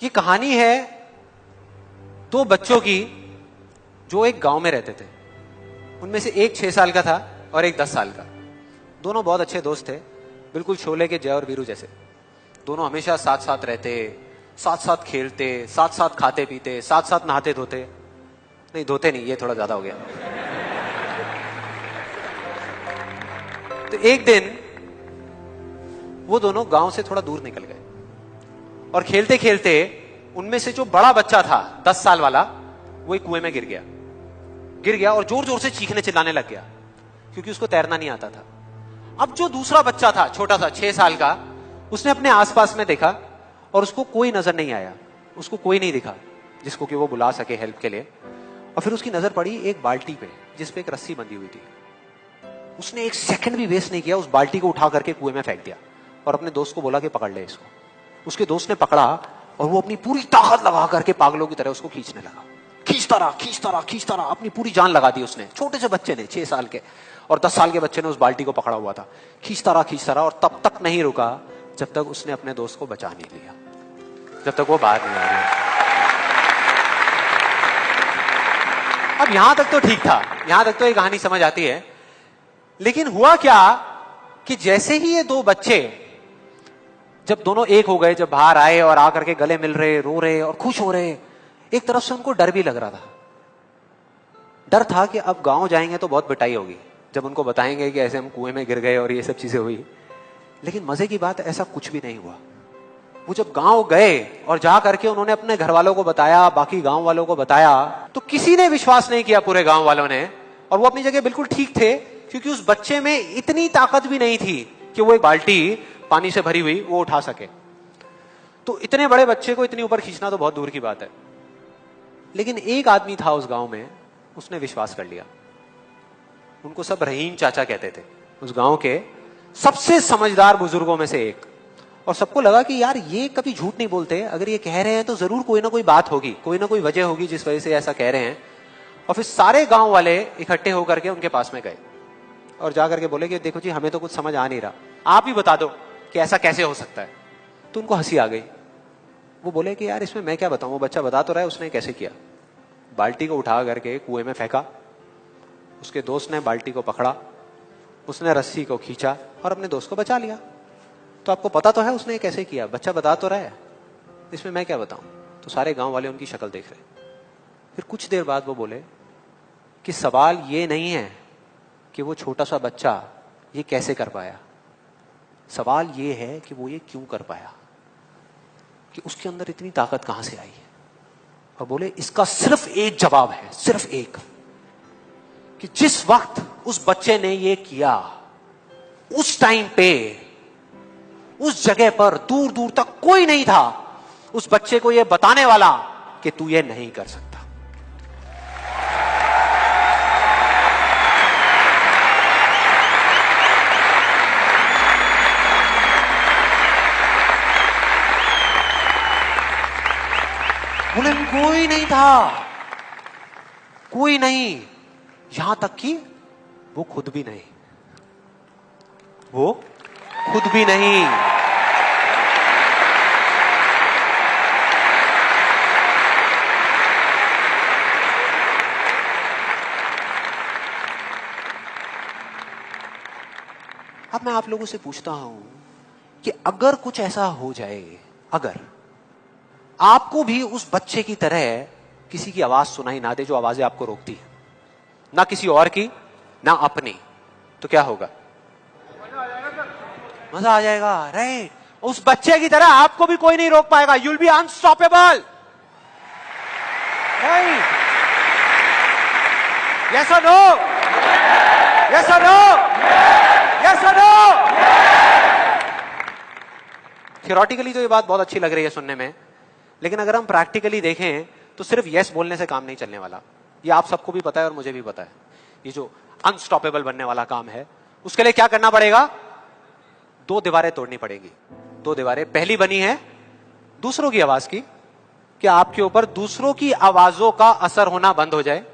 ये कहानी है दो बच्चों की जो एक गांव में रहते थे। उनमें से एक 6 साल का था और एक 10 साल का। दोनों बहुत अच्छे दोस्त थे, बिल्कुल शोले के जय और वीरू जैसे। दोनों हमेशा साथ साथ रहते, साथ साथ खेलते, साथ साथ खाते पीते, साथ साथ नहाते धोते। नहीं, धोते नहीं, ये थोड़ा ज्यादा हो गया। तो एक दिन वो दोनों गांव से थोड़ा दूर निकल गए और खेलते खेलते उनमें से जो बड़ा बच्चा था 10 साल वाला, वो एक कुएं में गिर गया और जोर जोर से चीखने चिल्लाने लग गया क्योंकि उसको तैरना नहीं आता था। अब जो दूसरा बच्चा था, छोटा सा 6 साल का, उसने अपने आसपास में देखा और उसको कोई नजर नहीं आया, उसको कोई नहीं दिखा जिसको कि वो बुला सके हेल्प के लिए। और फिर उसकी नजर पड़ी एक बाल्टी पे जिसपे एक रस्सी बंधी हुई थी। उसने एक सेकंड भी वेस्ट नहीं किया, उस बाल्टी को उठा करके कुएं में फेंक दिया और अपने दोस्त को बोला कि पकड़ ले इसको। उसके दोस्त ने पकड़ा और वो अपनी पूरी ताकत लगा करके पागलों की तरह उसको खींचने लगा। खींचता रहा, अपनी पूरी जान लगा दी उसने। छोटे से बच्चे ने, 6 साल के और 10 साल के बच्चे ने उस बाल्टी को पकड़ा हुआ था। खींचता रहा और तब तक नहीं रुका जब तक उसने अपने दोस्त को बचा नहीं लिया, जब तक वो बाहर नहीं आ गया। अब यहां तक तो ठीक था, यहां तक तो ये कहानी समझ आती है। लेकिन हुआ क्या कि जैसे ही ये दो बच्चे, जब दोनों एक हो गए, जब बाहर आए और आकर के गले मिल रहे, रो रहे और खुश हो रहे, एक तरफ से उनको डर भी लग रहा था। डर था कि अब गांव जाएंगे तो बहुत पिटाई होगी जब उनको बताएंगे कि ऐसे हम कुएं में गिर गए और ये सब चीजें हुई। लेकिन मजे की बात, ऐसा कुछ भी नहीं हुआ। वो जब गांव गए और जा करके उन्होंने अपने घर वालों को बताया, बाकी गांव वालों को बताया, तो किसी ने विश्वास नहीं किया, पूरे गांव वालों ने। और वो अपनी जगह बिल्कुल ठीक थे क्योंकि उस बच्चे में इतनी ताकत भी नहीं थी कि वो एक बाल्टी पानी से भरी हुई वो उठा सके। तो इतने बड़े बच्चे को इतनी ऊपर खींचना तो बहुत दूर की बात है। लेकिन एक आदमी था उस गांव में, उसने विश्वास कर लिया। उनको सब रहीम चाचा कहते थे, उस गांव के सबसे समझदार बुजुर्गों में से एक। और सबको लगा कि यार ये कभी झूठ नहीं बोलते, अगर ये कह रहे हैं तो जरूर कोई ना कोई बात होगी, कोई ना कोई वजह होगी जिस वजह से ऐसा कह रहे हैं। और फिर सारे गांव वाले इकट्ठे होकर के उनके पास में गए और जाकर के बोले कि देखो जी, हमें तो कुछ समझ आ नहीं रहा, आप ही बता दो कि ऐसा कैसे हो सकता है। तो उनको हंसी आ गई। वो बोले कि यार इसमें मैं क्या बताऊं, वो बच्चा बता तो रहा है उसने कैसे किया। बाल्टी को उठा करके कुएं में फेंका, उसके दोस्त ने बाल्टी को पकड़ा, उसने रस्सी को खींचा और अपने दोस्त को बचा लिया। तो आपको पता तो है उसने कैसे किया, बच्चा बता तो रहा है, इसमें मैं क्या बताऊं। तो सारे गांव वाले उनकी शक्ल देख रहे। फिर कुछ देर बाद वो बोले कि सवाल ये नहीं है कि वो छोटा सा बच्चा ये कैसे कर पाया, सवाल ये है कि वो ये क्यों कर पाया, कि उसके अंदर इतनी ताकत कहां से आई है। और बोले इसका सिर्फ एक जवाब है, सिर्फ एक, कि जिस वक्त उस बच्चे ने ये किया, उस टाइम पे उस जगह पर दूर दूर तक कोई नहीं था उस बच्चे को ये बताने वाला कि तू ये नहीं कर सकता। बोले कोई नहीं था, कोई नहीं, यहां तक कि वो खुद भी नहीं, वो खुद भी नहीं। अब मैं आप लोगों से पूछता हूं कि अगर कुछ ऐसा हो जाए, अगर आपको भी उस बच्चे की तरह किसी की आवाज सुनाई ना दे जो आवाजें आपको रोकती है, ना किसी और की ना अपनी, तो क्या होगा? मजा आ जाएगा, राइट। उस बच्चे की तरह आपको भी कोई नहीं रोक पाएगा, you'll be unstoppable, right? Yes और नो? यस और नो? यस और नो? थियोरेटिकली तो ये बात बहुत अच्छी लग रही है सुनने में, लेकिन अगर हम प्रैक्टिकली देखें तो सिर्फ यस बोलने से काम नहीं चलने वाला। ये आप सबको भी पता है और मुझे भी पता है। ये जो अनस्टॉपेबल बनने वाला काम है, उसके लिए क्या करना पड़ेगा? 2 दीवारें तोड़नी पड़ेगी। 2 दीवारें, पहली बनी है दूसरों की आवाज की, कि आपके ऊपर दूसरों की आवाजों का असर होना बंद हो जाए,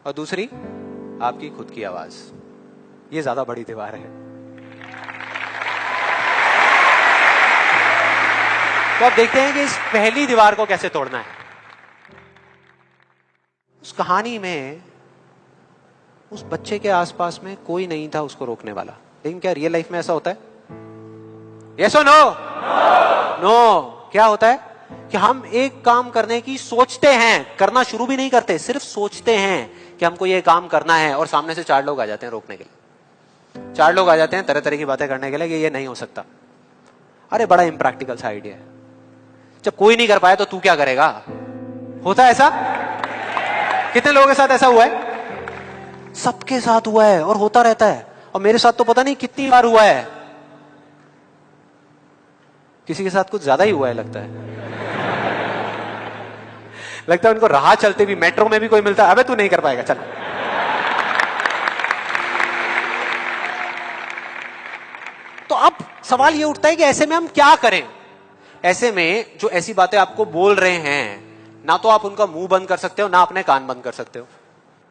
और दूसरी आपकी खुद की आवाज। ये ज्यादा बड़ी दीवार है। तो अब देखते हैं कि इस पहली दीवार को कैसे तोड़ना है। उस कहानी में उस बच्चे के आसपास में कोई नहीं था उसको रोकने वाला, लेकिन क्या रियल लाइफ में ऐसा होता है? यस और नो? नो। क्या होता है कि हम एक काम करने की सोचते हैं, करना शुरू भी नहीं करते, सिर्फ सोचते हैं कि हमको ये काम करना है, और सामने से 4 लोग आ जाते हैं रोकने के लिए। 4 लोग आ जाते हैं तरह तरह की बातें करने के लिए कि ये नहीं हो सकता। अरे बड़ा इम्प्रैक्टिकल सा आइडिया है। जब कोई नहीं कर पाया तो तू क्या करेगा? होता है ऐसा? कितने लोगों के साथ ऐसा हुआ है? सबके साथ हुआ है और होता रहता है। और मेरे साथ तो पता नहीं कितनी बार हुआ है। किसी के साथ कुछ ज्यादा ही हुआ है लगता है। लगता है उनको राह चलते भी, मेट्रो में भी कोई मिलता है, अबे तू नहीं कर पाएगा चल। तो अब सवाल ये उठता है कि ऐसे में हम क्या करें? ऐसे में जो ऐसी बातें आपको बोल रहे हैं, ना तो आप उनका मुंह बंद कर सकते हो, ना अपने कान बंद कर सकते हो,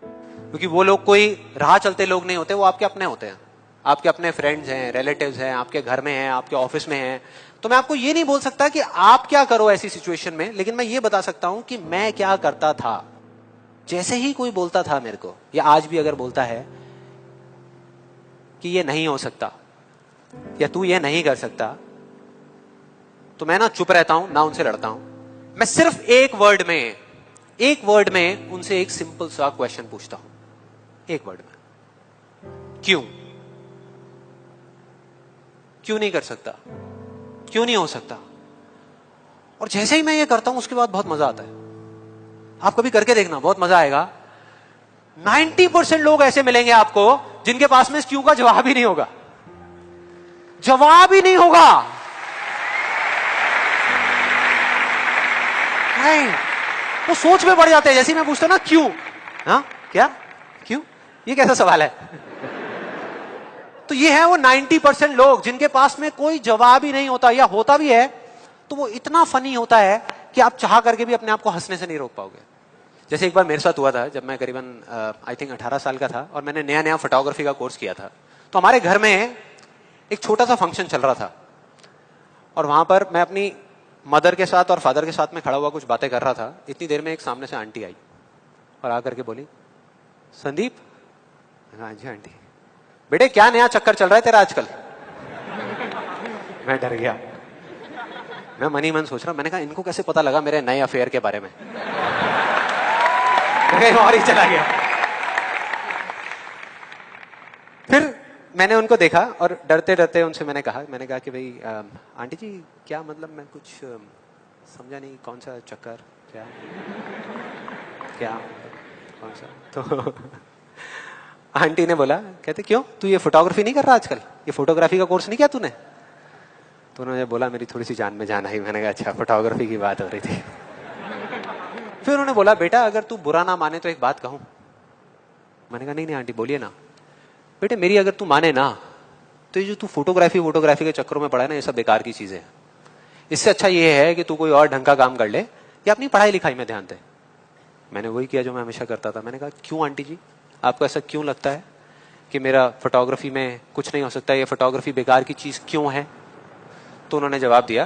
क्योंकि वो लोग कोई राह चलते लोग नहीं होते, वो आपके अपने होते हैं। आपके अपने फ्रेंड्स हैं, रिलेटिव्स हैं, आपके घर में हैं, आपके ऑफिस में हैं। तो मैं आपको ये नहीं बोल सकता कि आप क्या करो ऐसी सिचुएशन में, लेकिन मैं ये बता सकता हूं कि मैं क्या करता था। जैसे ही कोई बोलता था मेरे को, या आज भी अगर बोलता है कि ये नहीं हो सकता या तू ये नहीं कर सकता, तो मैं ना चुप रहता हूं, ना उनसे लड़ता हूं। मैं सिर्फ एक वर्ड में उनसे एक सिंपल सा क्वेश्चन पूछता हूं, एक वर्ड में, क्यों? क्यों नहीं कर सकता? क्यों नहीं हो सकता? और जैसे ही मैं ये करता हूं उसके बाद बहुत मजा आता है। आप कभी करके देखना, बहुत मजा आएगा। 90% लोग ऐसे मिलेंगे आपको जिनके पास में इस क्यों का जवाब ही नहीं होगा। जवाब ही नहीं होगा। नहीं, वो सोच में पड़ जाते हैं। जैसे मैं पूछता ना क्यों, हाँ क्या, क्यों, ये कैसा सवाल है? तो ये है वो 90% लोग जिनके पास में कोई जवाब ही नहीं होता, या होता भी है तो वो इतना फनी होता है कि आप चाह करके भी अपने आप को हंसने से नहीं रोक पाओगे। जैसे एक बार मेरे साथ हुआ था, जब मैं करीबन आई थिंक 18 साल का था और मैंने नया नया फोटोग्राफी का कोर्स किया था। तो हमारे घर में एक छोटा सा फंक्शन चल रहा था, और वहां पर मैं अपनी मदर के साथ और फादर के साथ में खड़ा हुआ कुछ बातें कर रहा था। इतनी देर में एक सामने से आंटी आई और आकर के बोली, संदीप। हाँ जी आंटी। बेटे क्या नया चक्कर चल रहा है तेरा आजकल? मैं डर गया। मैं मन ही मन सोच रहा, मैंने कहा इनको कैसे पता लगा मेरे नए अफेयर के बारे में? कहीं और ही चला गया। फिर मैंने उनको देखा और डरते डरते उनसे मैंने कहा कि भाई आंटी जी क्या मतलब, मैं कुछ समझा नहीं, कौन सा चक्कर, क्या कौन सा? तो आंटी ने बोला, कहते क्यों तू ये फोटोग्राफी नहीं कर रहा आजकल? ये फोटोग्राफी का कोर्स नहीं किया तूने? तो उन्होंने बोला, मेरी थोड़ी सी जान में जान आई। मैंने कहा अच्छा, फोटोग्राफी की बात हो रही थी। फिर उन्होंने बोला, बेटा अगर तू बुरा ना माने तो एक बात कहूं। मैंने कहा नहीं आंटी बोलिए ना। बेटे मेरी अगर तू माने ना, तो ये जो तू फोटोग्राफी के चक्करों में पड़ा है ना, ये सब बेकार की चीजें हैं। इससे अच्छा ये है कि तू कोई और ढंग का काम कर ले या अपनी पढ़ाई लिखाई में ध्यान दे। मैंने वही किया जो मैं हमेशा करता था। मैंने कहा क्यों आंटी जी, आपको ऐसा क्यों लगता है कि मेरा फोटोग्राफी में कुछ नहीं हो सकता, ये फोटोग्राफी बेकार की चीज क्यों है? तो उन्होंने जवाब दिया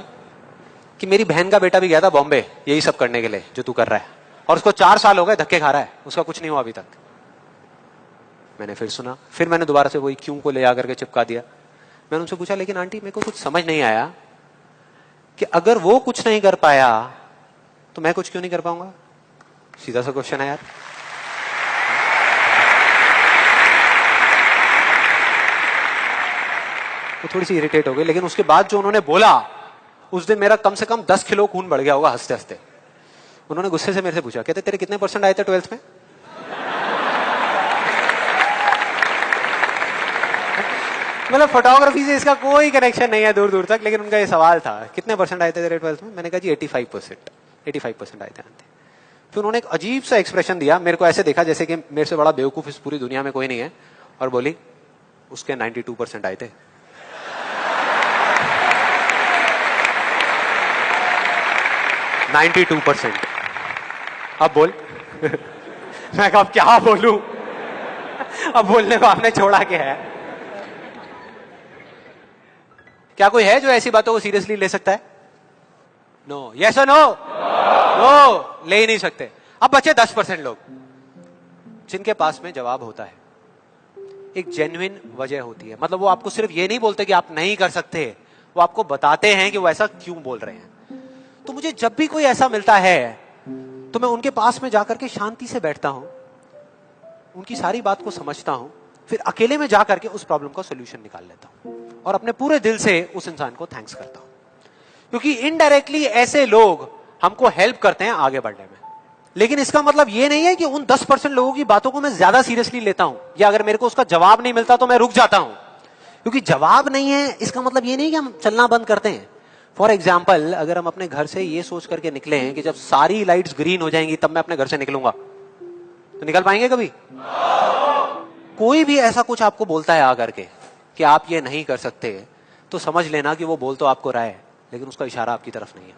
कि मेरी बहन का बेटा भी गया था बॉम्बे यही सब करने के लिए जो तू कर रहा है, और उसको 4 साल हो गए धक्के खा रहा है, उसका कुछ नहीं हुआ अभी तक। मैंने फिर सुना, फिर मैंने दोबारा से वही क्यों को ले आकर के चिपका दिया। मैंने उनसे पूछा, लेकिन आंटी मेरे को कुछ समझ नहीं आया कि अगर वो कुछ नहीं कर पाया तो मैं कुछ क्यों नहीं कर पाऊंगा? सीधा सा क्वेश्चन है यार। वो थोड़ी सी इरिटेट हो गई, लेकिन उसके बाद जो उन्होंने बोला, उस दिन मेरा कम से कम 10 किलो खून बढ़ गया होगा हंसते हंसते। उन्होंने गुस्से से मेरे से पूछा, कहते तेरे कितने % आए थे 12th में? मतलब फोटोग्राफी से इसका कोई कनेक्शन नहीं है दूर दूर तक, लेकिन उनका ये सवाल था कितने % आए थे तेरे 12th में? मैंने कहा जी 85% आए थे। फिर उन्होंने एक अजीब सा एक्सप्रेशन दिया, मेरे को ऐसे देखा जैसे कि मेरे से बड़ा बेवकूफ इस पूरी दुनिया में कोई नहीं है, और बोली उसके 92% आए थे। अब बोल। मैं कहा अब क्या बोलूं? अब बोलने को आपने छोड़ा क्या है? क्या कोई है जो ऐसी बातों को सीरियसली ले सकता है? नो, यस और नो? नो, ले ही नहीं सकते। अब बचे 10% लोग जिनके पास में जवाब होता है, एक जेन्युइन वजह होती है। मतलब वो आपको सिर्फ ये नहीं बोलते कि आप नहीं कर सकते, वो आपको बताते हैं कि वो ऐसा क्यों बोल रहे हैं। तो मुझे जब भी कोई ऐसा मिलता है तो मैं उनके पास में जाकर के शांति से बैठता हूं, उनकी सारी बात को समझता हूं, फिर अकेले में जाकर के उस प्रॉब्लम का सोल्यूशन निकाल लेता हूं और अपने पूरे दिल से उस इंसान को थैंक्स करता हूं। क्योंकि इनडायरेक्टली ऐसे लोग हमको हेल्प करते हैं आगे बढ़ने में। लेकिन इसका मतलब ये नहीं है कि उन 10% लोगों की बातों को मैं ज्यादा सीरियसली लेता हूं, या अगर मेरे को उसका जवाब नहीं मिलता तो मैं रुक जाता हूं। क्योंकि जवाब नहीं है इसका मतलब ये नहीं कि हम चलना बंद करते हैं। फॉर एग्जाम्पल, अगर हम अपने घर से ये सोच करके निकले हैं कि जब सारी लाइट्स ग्रीन हो जाएंगी तब मैं अपने घर से निकलूंगा, तो निकल पाएंगे कभी? कोई भी ऐसा कुछ आपको बोलता है आकर के कि आप ये नहीं कर सकते, तो समझ लेना कि वो बोल तो आपको रहा है, लेकिन उसका इशारा आपकी तरफ नहीं है।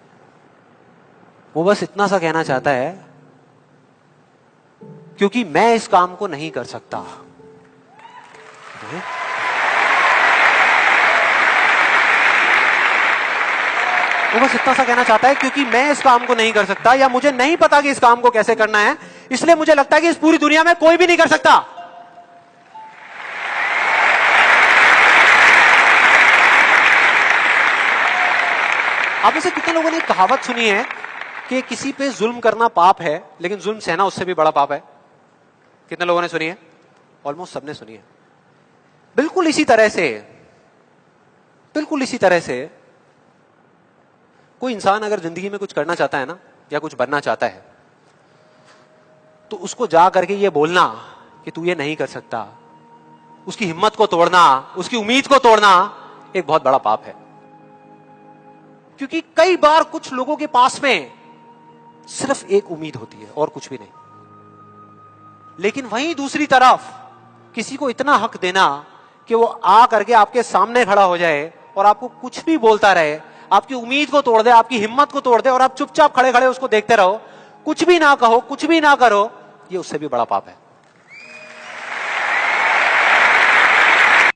वो बस इतना सा कहना चाहता है क्योंकि मैं इस काम को नहीं कर सकता। वो बस इतना सा कहना चाहता है क्योंकि मैं इस काम को नहीं कर सकता, या मुझे नहीं पता कि इस काम को कैसे करना है, इसलिए मुझे लगता है कि इस पूरी दुनिया में कोई भी नहीं कर सकता। आप में से कितने लोगों ने कहावत सुनी है कि किसी पे जुल्म करना पाप है, लेकिन जुल्म सहना उससे भी बड़ा पाप है? कितने लोगों ने सुनी है? ऑलमोस्ट सबने सुनी है। बिल्कुल इसी तरह से कोई इंसान अगर जिंदगी में कुछ करना चाहता है ना, या कुछ बनना चाहता है, तो उसको जा करके ये बोलना कि तू ये नहीं कर सकता, उसकी हिम्मत को तोड़ना, उसकी उम्मीद को तोड़ना एक बहुत बड़ा पाप है। क्योंकि कई बार कुछ लोगों के पास में सिर्फ एक उम्मीद होती है और कुछ भी नहीं, लेकिन वहीं दूसरी तरफ किसी को इतना हक देना कि वो आ करके आपके सामने खड़ा हो जाए और आपको कुछ भी बोलता रहे, आपकी उम्मीद को तोड़ दे, आपकी हिम्मत को तोड़ दे, और आप चुपचाप खड़े खड़े उसको देखते रहो, कुछ भी ना कहो, कुछ भी ना करो, ये उससे भी बड़ा पाप है।